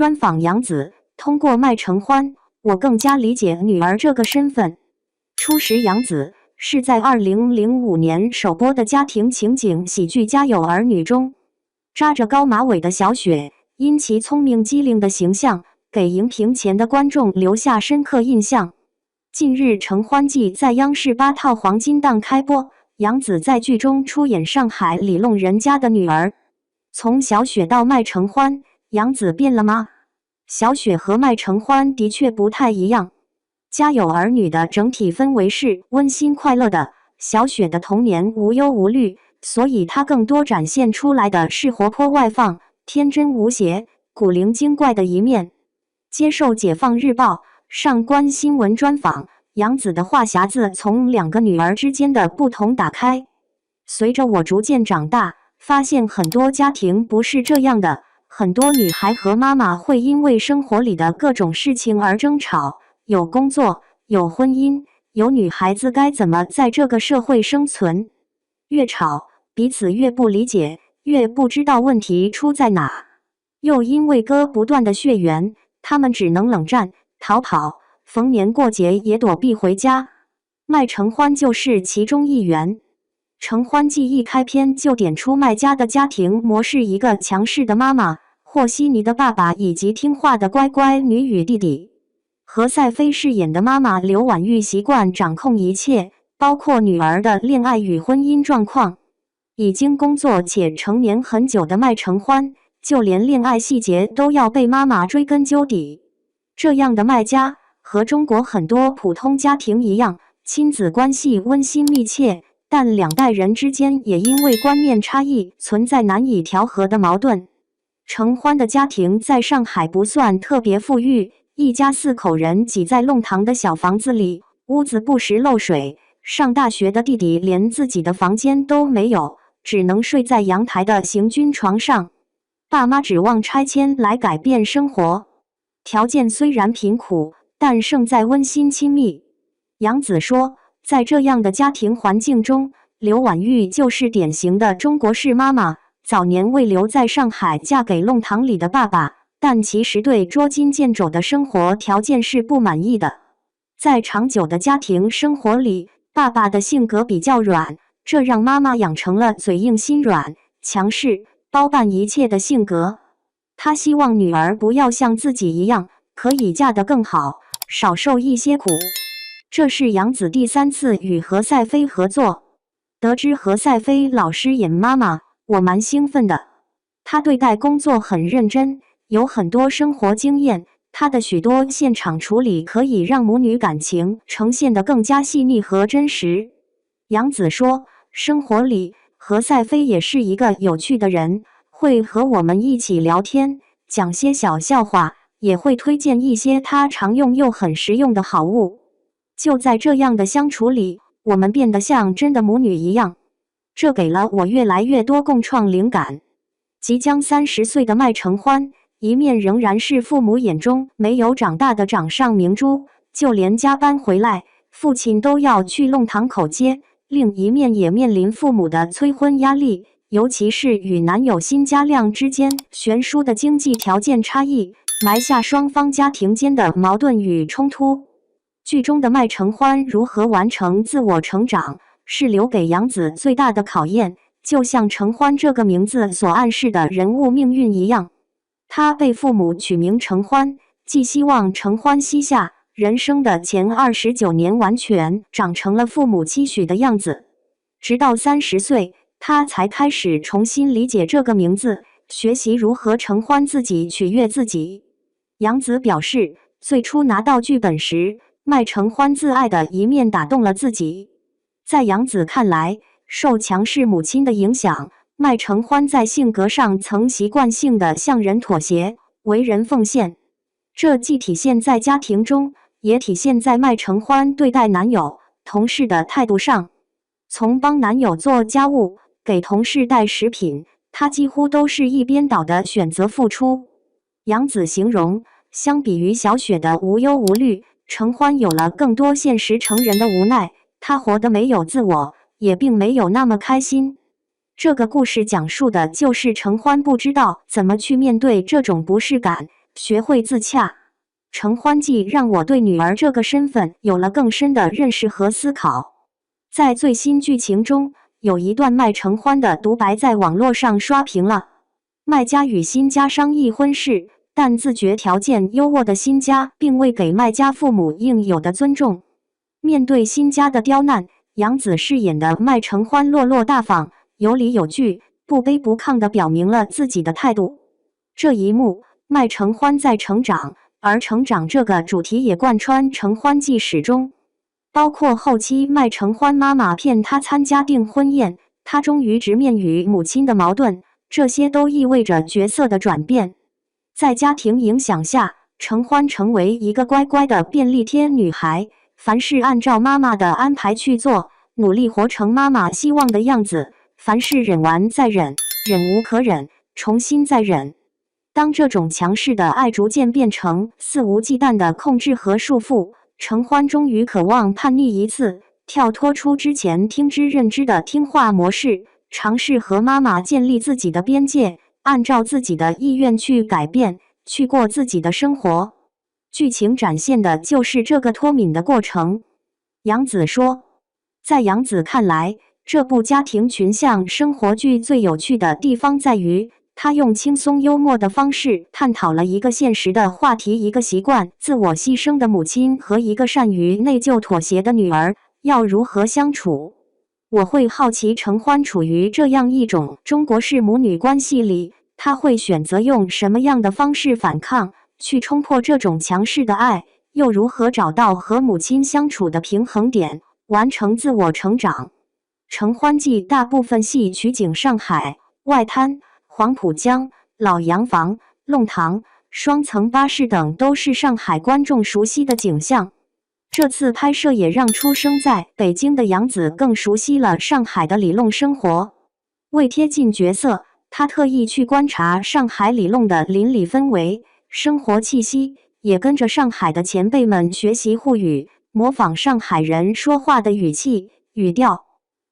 专访杨紫，通过麦承欢，我更加理解女儿这个身份。初识杨紫是在2005年首播的家庭情景喜剧《家有儿女》中，扎着高马尾的小雪因其聪明机灵的形象，给荧屏前的观众留下深刻印象。近日，《承欢记》在央视8套黄金档开播，杨紫在剧中出演上海里弄人家的女儿。从小雪到麦承欢，杨紫变了吗？小雪和麦承欢的确不太一样。家有儿女的整体氛围是温馨快乐的，小雪的童年无忧无虑，所以她更多展现出来的是活泼外放、天真无邪、古灵精怪的一面。接受解放日报上官新闻专访，杨紫的话匣子从2个女儿之间的不同打开。随着我逐渐长大，发现很多家庭不是这样的，很多女孩和妈妈会因为生活里的各种事情而争吵，有工作，有婚姻，有女孩子该怎么在这个社会生存。越吵，彼此越不理解，越不知道问题出在哪。又因为割不断的血缘，他们只能冷战、逃跑，逢年过节也躲避回家。麦承欢就是其中一员。承欢记一开篇就点出麦家的家庭模式：一个强势的妈妈，和稀泥的爸爸，以及听话的乖乖女与弟弟。何赛飞饰演的妈妈刘婉玉习惯掌控一切，包括女儿的恋爱与婚姻状况。已经工作且成年很久的麦承欢，就连恋爱细节都要被妈妈追根究底。这样的麦家和中国很多普通家庭一样，亲子关系温馨密切，但2代人之间也因为观念差异存在难以调和的矛盾。承欢的家庭在上海不算特别富裕，一家4口人挤在弄堂的小房子里，屋子不时漏水。上大学的弟弟连自己的房间都没有，只能睡在阳台的行军床上。爸妈指望拆迁来改变生活，条件虽然贫苦，但胜在温馨亲密。杨紫说，在这样的家庭环境中，刘婉玉就是典型的中国式妈妈，早年为留在上海嫁给弄堂里的爸爸，但其实对捉襟见肘的生活条件是不满意的。在长久的家庭生活里，爸爸的性格比较软，这让妈妈养成了嘴硬心软、强势、包办一切的性格。她希望女儿不要像自己一样，可以嫁得更好，少受一些苦。这是杨紫第3次与何赛飞合作。得知何赛飞老师演妈妈，我蛮兴奋的。她对待工作很认真，有很多生活经验。她的许多现场处理可以让母女感情呈现得更加细腻和真实。杨紫说，生活里何赛飞也是一个有趣的人，会和我们一起聊天，讲些小笑话，也会推荐一些他常用又很实用的好物。就在这样的相处里，我们变得像真的母女一样，这给了我越来越多共创灵感。即将30岁的麦承欢，一面仍然是父母眼中没有长大的掌上明珠，就连加班回来，父亲都要去弄堂口接；另一面也面临父母的催婚压力，尤其是与男友辛嘉亮之间悬殊的经济条件差异，埋下双方家庭间的矛盾与冲突。剧中的麦承欢如何完成自我成长，是留给杨紫最大的考验，就像承欢这个名字所暗示的人物命运一样。他被父母取名承欢，寄希望承欢膝下人生的前29年完全长成了父母期许的样子。直到30岁，他才开始重新理解这个名字，学习如何承欢自己，取悦自己。杨紫表示，最初拿到剧本时，麦承欢自爱的一面打动了自己。在杨紫看来，受强势母亲的影响，麦承欢在性格上曾习惯性的向人妥协，为人奉献。这既体现在家庭中，也体现在麦承欢对待男友、同事的态度上。从帮男友做家务，给同事带食品，他几乎都是一边倒的选择付出。杨紫形容，相比于小雪的无忧无虑，承欢有了更多现实成人的无奈，他活得没有自我，也并没有那么开心。这个故事讲述的就是承欢不知道怎么去面对这种不适感，学会自洽。承欢记让我对女儿这个身份有了更深的认识和思考。在最新剧情中，有一段麦承欢的独白在网络上刷屏了。麦家与辛家商议婚事，但自觉条件优渥的辛家并未给麦家父母应有的尊重。面对辛家的刁难，杨紫饰演的麦承欢落落大方，有理有据，不卑不亢地表明了自己的态度。这一幕，麦承欢在成长，而成长这个主题也贯穿承欢记始终。包括后期麦承欢妈妈骗他参加订婚宴，他终于直面与母亲的矛盾，这些都意味着角色的转变。在家庭影响下，承欢成为一个乖乖的便利贴女孩，凡事按照妈妈的安排去做，努力活成妈妈希望的样子，凡事忍完再忍，忍无可忍，重新再忍。当这种强势的爱逐渐变成肆无忌惮的控制和束缚，承欢终于渴望叛逆一次，跳脱出之前听之任之的听话模式，尝试和妈妈建立自己的边界，按照自己的意愿去改变，去过自己的生活。剧情展现的就是这个脱敏的过程。杨紫说，在杨紫看来，这部家庭群像生活剧最有趣的地方在于，他用轻松幽默的方式探讨了一个现实的话题，一个习惯自我牺牲的母亲和一个善于内疚妥协的女儿要如何相处。我会好奇承欢处于这样一种中国式母女关系里，他会选择用什么样的方式反抗，去冲破这种强势的爱，又如何找到和母亲相处的平衡点，完成自我成长。承欢记大部分戏取景上海、外滩、黄浦江、老洋房、弄堂、双层巴士等都是上海观众熟悉的景象。这次拍摄也让出生在北京的杨紫更熟悉了上海的里弄生活。为贴近角色，她特意去观察上海里弄的邻里氛围、生活气息，也跟着上海的前辈们学习沪语，模仿上海人说话的语气、语调。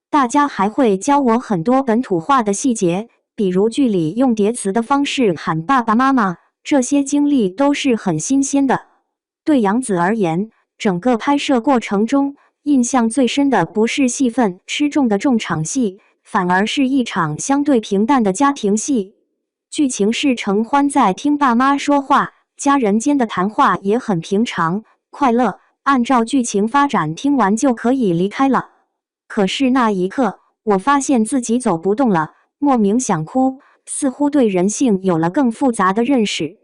大家还会教我很多本土化的细节，比如剧里用叠词的方式喊爸爸妈妈，这些经历都是很新鲜的。对杨紫而言，整个拍摄过程中，印象最深的不是戏份吃重的重场戏，反而是一场相对平淡的家庭戏。剧情是承欢在听爸妈说话，家人间的谈话也很平常、快乐，按照剧情发展听完就可以离开了。可是那一刻，我发现自己走不动了，莫名想哭，似乎对人性有了更复杂的认识。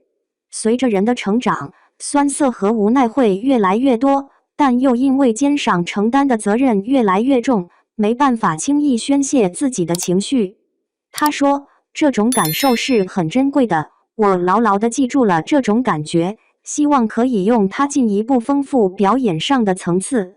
随着人的成长，酸涩和无奈会越来越多，但又因为肩上承担的责任越来越重，没办法轻易宣泄自己的情绪。他说，这种感受是很珍贵的，我牢牢地记住了这种感觉，希望可以用它进一步丰富表演上的层次。